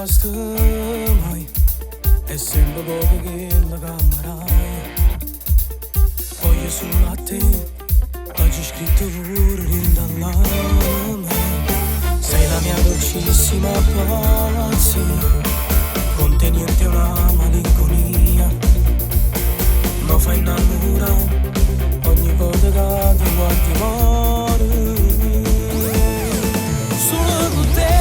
basta mai. È sempre poco che la cambierai. Voglio solo a te, oggi scritto pure in dall'anima. Sei la mia dolcissima pazzia, con te niente è una malinconia. Mi fai innamorare ogni volta che ti guardi amore. Solo con te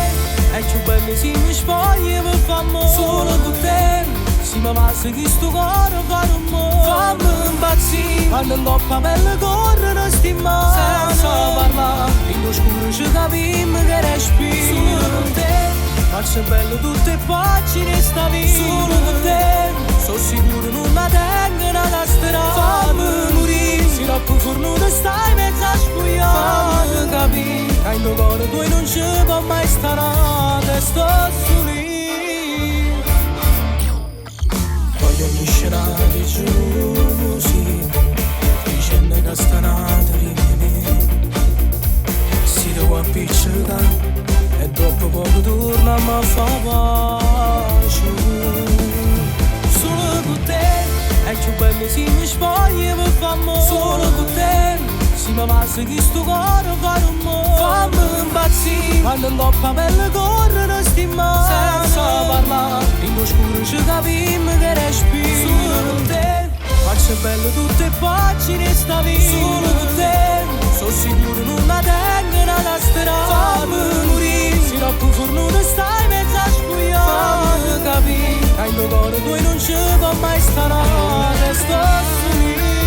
è più bello se mi spogli per fare amore. Solo con te si mi passa che sto cuore fa rumore. Fammi impazzire quando indoppa pelle corrono sti mani. Senza parlare in oscuro ci capiamo che respiri. Solo con te faccio bello tutte pagine sta vita. Solo con te sono sicuro non la tengono da strada. Fammi morire se troppo fornuto stai mezzo a spugliare. Fammi capire che in tuo cuore tu non ci può mai stare. Sto su lì. Voglio ogni scenario giù sì, dicendo che sta nata rimane. Si devo appiccicare e dopo poco torna ma fa pace. Solo con te è più bello se mi spogli per fare amore. Solo con te si mi passa che sto cuore fa rumore. Fammi impazzire quando indoppa pelle corrono sti mani. Senza parlare in oscuro ci capiamo che respiri. Solo con te faccio bello tutte pagine sta vita. Solo con te sono sicuro non la tengono da strada. Fammi morire se troppo fornuto stai mezzo a spugliare. Fammi capire che in tuo cuore tu non ci può mai stare. Sto su lì.